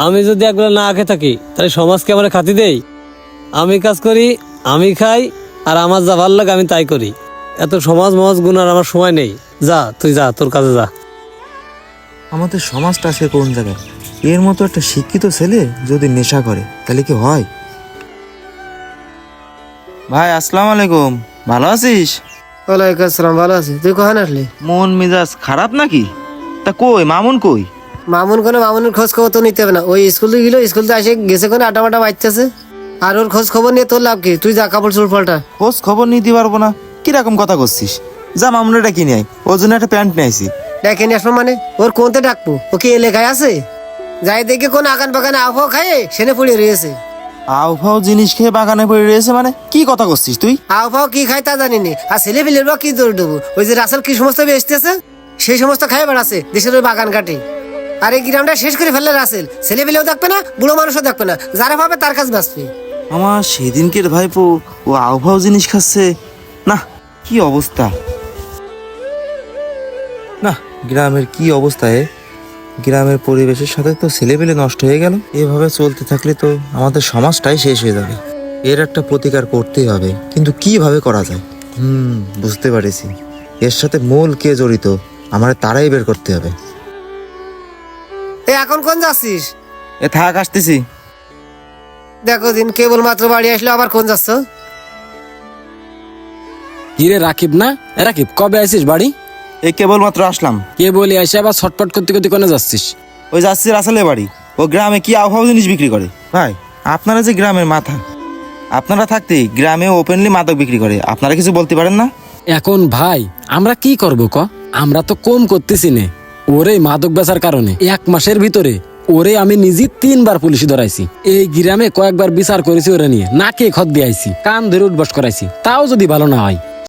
আমি যদি একবেলা না খেয়ে থাকি তাহলে সমাজকে আমার খাতি দেই? আমি কাজ করি, আমি খাই, আর আমার যা ভালো লাগে আমি তাই করি। এত সমাজ মহাজ গুনার আমার সময় নেই। যা তুই যা, তোর কাজে যা। আমাদের সমাজটা আছে কোন জায়গায়? এর মতো একটা শিক্ষিত ছেলে যদি নেশা করে তাহলে কি হয়? ভাই আসসালামু আলাইকুম, ভালো আছিস? ওয়ালাইকুম আসসালাম, ভালো আছি। তুই কখন আসলি? মন মেজাজ খারাপ নাকি? তা কই মামুন কই? মামুনের খোঁজ খবর তো নিতে হবে না। ওই স্কুল থেকে গেল, স্কুল থেকে এসে গেছে কোনে আটা মাটা বাচ্চাছে। আর ওর খোঁজ খবর নিয়ে তোর লাভ কি? তুই যা কাপড় চোপড় পাল্টা। খোঁজ খবর নিতে পারবো না? কিরকম কথা করছিস? যা মামুন এটা কিনে আয়, ওর জন্য একটা প্যান্ট নিয়ে আইছি। দেখে নিয়ে আসবো মানে? ওর কোনতে ডাকবো? ও কি এলাকায় আছে? যাই দেখে কোন আগান বাগানে আবহাওয়া খায় সেনে পড়ে রয়েছে। আউফাও জিনিস খেয়ে বাগানে পড়ে রয়েছে মানে কি কথা করছিস তুই? আবহাওয়া কি খায় তা জানি নি। আর ছেলে পেলের বা কি দৌড় দেবো? ওই যে রাসেল কি সমস্ত বেসতেছে সেই সমস্ত খায় বেড়াচ্ছে দেশের ওই বাগান কাটে। আর এই গ্রামটা শেষ করে ফেললে রাসেল ছেলে পেলেও দেখবে না, বুড়ো মানুষও দেখবে না। যারা পাবে তার কাছে বাঁচবে। আমার সেদিনকের ভাইপো ও আউফাও জিনিস খাচ্ছে না? কি অবস্থা না, গ্রামের কি অবস্থা গ্রামের পরিবেশের সাথে তো ছেলেপেলে নষ্ট হয়ে গেল। এভাবে চলতে থাকলে তো আমাদের সমাজটাই শেষ হয়ে যাবে। এর একটা প্রতিকার করতেই হবে, কিন্তু কিভাবে করা যায়? বুঝতে পারছি। এর সাথে মূল কে জড়িত আমার তারাই বের করতে হবে। এখন কোন যাচ্ছিস? এ থাক, আসতেছি। দেখো দিন কেবল মাত্র বাড়ি আসলো, আবার কোন যাচ্ছ? কিরে রাকিব না? রাকিব কবে আসিস বাড়ি? এই কেবল মাত্র আসলাম। কে বলি আসে আবার ছটপট করতে করতে কোনে যাচ্ছিস? ওই যাচ্ছি রাসেলের বাড়ি। ও গ্রামে কি আবহাওয়া জিনিস বিক্রি করে। ভাই আপনারা যে গ্রামের মাথা, আপনারা থাকতে গ্রামে ওপেনলি মাদক বিক্রি করে, আপনারা কিছু বলতে পারেন না? এখন ভাই আমরা কি করব ক? আমরা তো কম করতেছি নে। ওরে মাদক বেচার কারণে 1 মাসের ভিতরে ওরে আমি নিজে 3বার পুলিশে ধরাইছি। এই গ্রামে কয়েকবার বিচার করেছি ওরে নিয়ে, নাকে খত দিয়েছি, কান ধরে উঠবস করাইছি, তাও যদি ভালো না হয়।